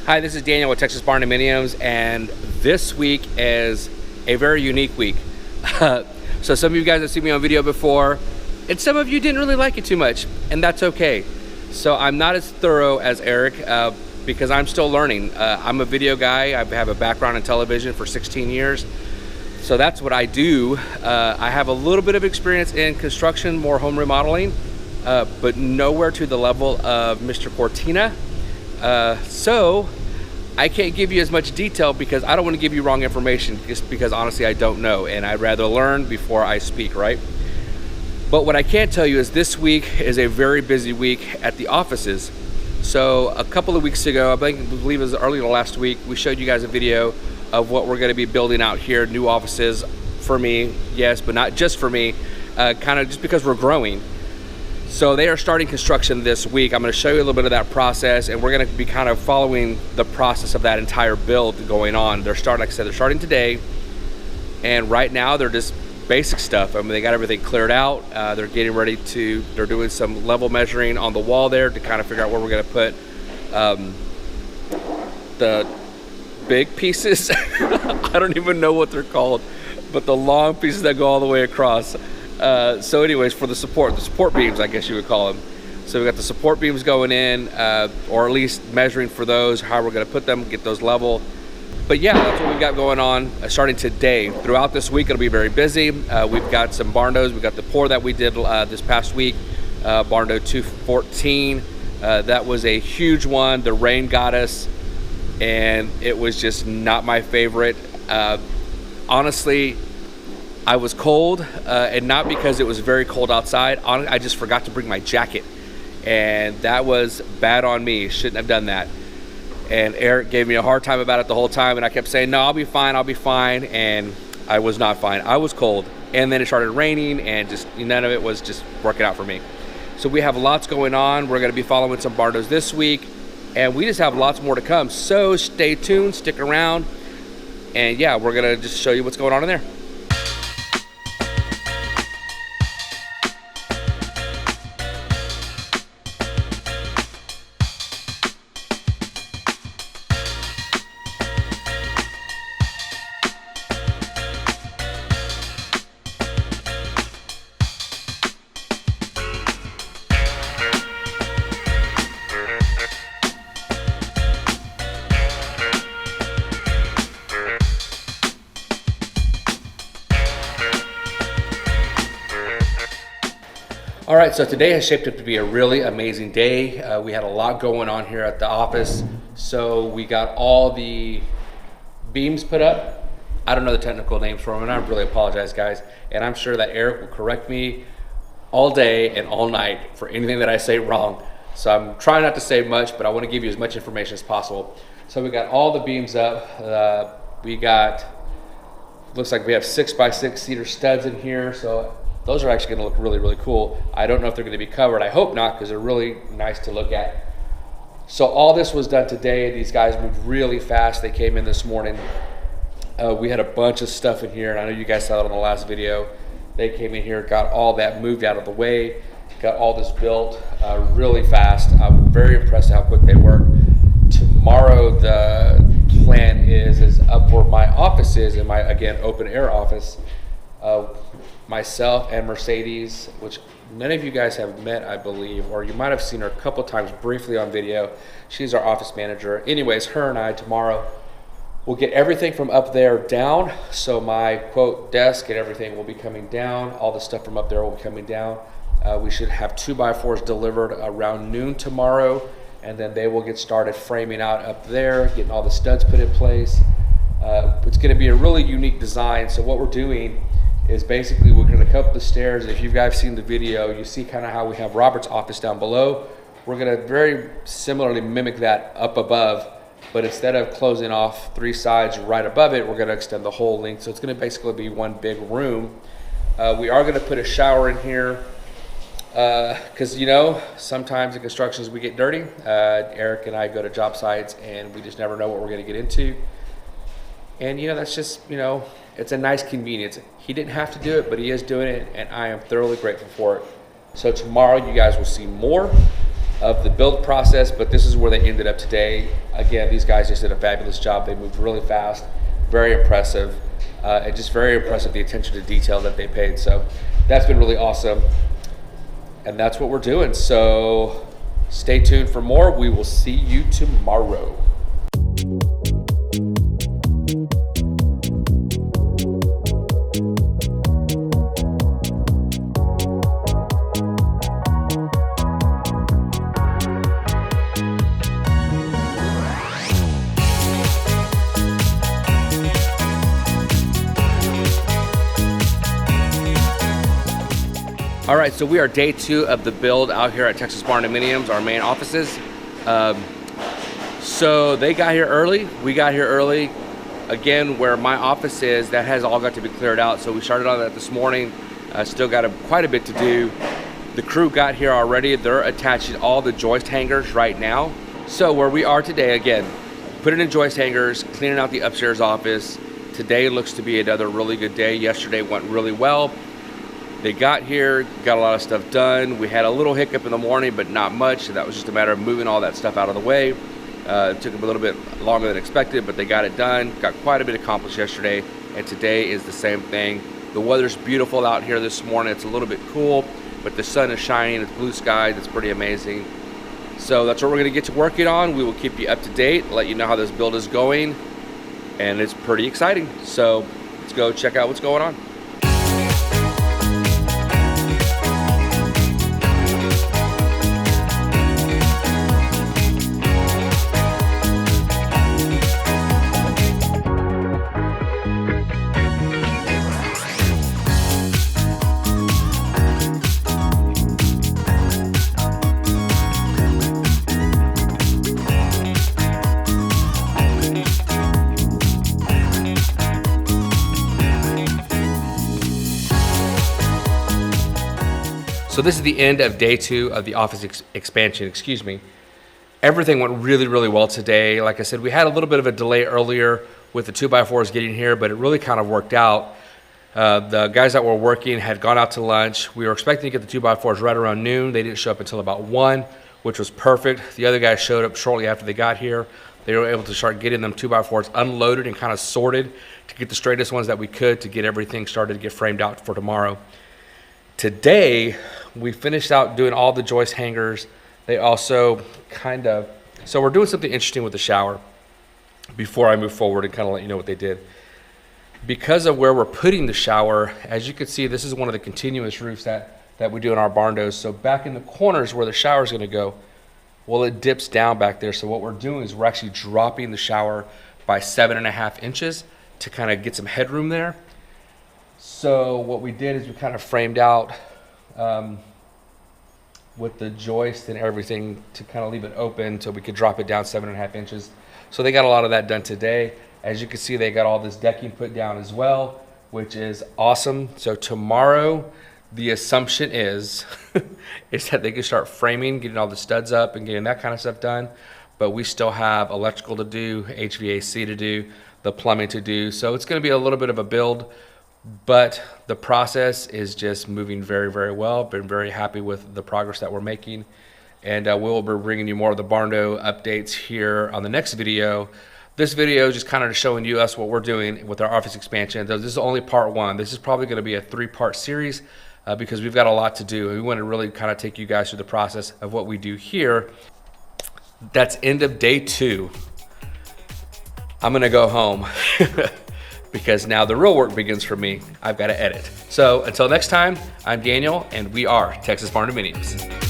Hi, this is Daniel with Texas Barndominiums, and this week is a very unique week. So some of you guys have seen me on video before, and some of you didn't really like it too much, and that's okay. So I'm not as thorough as Eric because I'm still learning. I'm a video guy. I have a background in television for 16 years. So that's what I do. I have a little bit of experience in construction, more home remodeling, but nowhere to the level of Mr. Cortina. So I can't give you as much detail because I don't want to give you wrong information, just because honestly I don't know, and I'd rather learn before I speak, right? But what I can tell you is this week is a very busy week at the offices. So a couple of weeks ago, I believe it was early last week, we showed you guys a video of what we're going to be building out here, new offices for me, yes, but not just for me, kind of just because we're growing. So they are starting construction this week. I'm going to show you a little bit of that process, and we're going to be kind of following the process of that entire build going on. They're starting, like I said, they're starting today, and right now they're just basic stuff. I mean, they got everything cleared out. They're getting ready to, they're doing some level measuring on the wall there to kind of figure out where we're going to put the big pieces. I don't even know what they're called, but the long pieces that go all the way across. So anyways, for the support beams, I guess you would call them. So we got the support beams going in, or at least measuring for those, how we're going to put them, get those level. But yeah, that's what we've got going on starting today. Throughout this week, it'll be very busy. We've got some barndos. We've got the pour that we did this past week, Barndo 214. That was a huge one. The rain got us, and it was just not my favorite. Honestly, I was cold, and not because it was very cold outside. I just forgot to bring my jacket, and that was bad on me. Shouldn't have done that. And Eric gave me a hard time about it the whole time, and I kept saying, no, I'll be fine, and I was not fine. I was cold, and then it started raining, and just none of it was just working out for me. So we have lots going on. We're going to be following some barndos this week, and we just have lots more to come. So stay tuned, stick around, and yeah, we're going to just show you what's going on in there. All right, so today has shaped up to be a really amazing day. We had a lot going on here at the office. So we got all the beams put up. I don't know the technical names for them, and I really apologize, guys. And I'm sure that Eric will correct me all day and all night for anything that I say wrong. So I'm trying not to say much, but I want to give you as much information as possible. So we got all the beams up. We got, looks like we have 6x6 cedar studs in here. So those are actually going to look really, really cool. I don't know if they're going to be covered. I hope not, because they're really nice to look at. So all this was done today. These guys moved really fast. They came in this morning. We had a bunch of stuff in here, and I know you guys saw it on the last video. They came in here, got all that moved out of the way, got all this built really fast. I'm very impressed how quick they work. Tomorrow, the plan is up where my office is, in my, again, open air office. Myself and Mercedes, which none of you guys have met, I believe, or you might have seen her a couple times briefly on video. She's our office manager. Anyways, her and I tomorrow will get everything from up there down. So my quote desk and everything will be coming down. All the stuff from up there will be coming down. We should have 2x4s delivered around noon tomorrow, and then they will get started framing out up there, getting all the studs put in place. It's going to be a really unique design. So what we're doing is basically we're going to come up the stairs. If you guys seen the video, you see kind of how we have Robert's office down below. We're going to very similarly mimic that up above, but instead of closing off 3 sides right above it, we're going to extend the whole length. So it's going to basically be one big room. We are going to put a shower in here because, you know, sometimes in constructions we get dirty. Eric and I go to job sites and we just never know what we're going to get into. And, you know, that's just, you know, it's a nice convenience. He didn't have to do it, but he is doing it, and I am thoroughly grateful for it. So tomorrow you guys will see more. of the build process, but this is where they ended up today. Again, these guys just did a fabulous job. They moved really fast, very impressive, and just very impressive the attention to detail that they paid. So that's been really awesome, and that's what we're doing. So stay tuned for more. We will see you tomorrow. All right, so we are day 2 of the build out here at Texas Barndominiums, our main offices. So they got here early, we got here early. Again, where my office is, that has all got to be cleared out. So we started on that this morning, still got quite a bit to do. The crew got here already. They're attaching all the joist hangers right now. So where we are today, again, putting in joist hangers, cleaning out the upstairs office. Today looks to be another really good day. Yesterday went really well. They got here, got a lot of stuff done. We had a little hiccup in the morning, but not much. That was just a matter of moving all that stuff out of the way. It took them a little bit longer than expected, but they got it done. Got quite a bit accomplished yesterday, and today is the same thing. The weather's beautiful out here this morning. It's a little bit cool, but the sun is shining. It's blue sky. That's pretty amazing. So that's what we're gonna get to working on. We will keep you up to date, let you know how this build is going, and it's pretty exciting. So let's go check out what's going on. So this is the end of day 2 of the office expansion, excuse me. Everything went really, really well today. Like I said, we had a little bit of a delay earlier with the 2x4s getting here, but it really kind of worked out. The guys that were working had gone out to lunch. We were expecting to get the 2x4s right around noon. They didn't show up until about 1, which was perfect. The other guys showed up shortly after they got here. They were able to start getting them 2x4s unloaded and kind of sorted to get the straightest ones that we could to get everything started to get framed out for tomorrow. Today, we finished out doing all the joist hangers. They also so we're doing something interesting with the shower before I move forward and kind of let you know what they did. Because of where we're putting the shower, as you can see, this is one of the continuous roofs that we do in our barndos. So back in the corners where the shower is gonna go, well, it dips down back there. So what we're doing is we're actually dropping the shower by 7.5 inches to kind of get some headroom there. So what we did is we kind of framed out with the joist and everything to kind of leave it open so we could drop it down 7.5 inches. So they got a lot of that done today. As you can see, they got all this decking put down as well, which is awesome. So tomorrow, the assumption is, is that they can start framing, getting all the studs up and getting that kind of stuff done. But we still have electrical to do, HVAC to do, the plumbing to do. So it's gonna be a little bit of a build, but the process is just moving very, very well. Been very happy with the progress that we're making. And we'll be bringing you more of the Barndo updates here on the next video. This video is just kind of showing you us what we're doing with our office expansion. This is only part 1. This is probably going to be a 3-part series because we've got a lot to do. And we want to really kind of take you guys through the process of what we do here. That's end of day 2. I'm going to go home. Because now the real work begins for me. I've got to edit. So until next time, I'm Daniel, and we are Texas Barndominiums.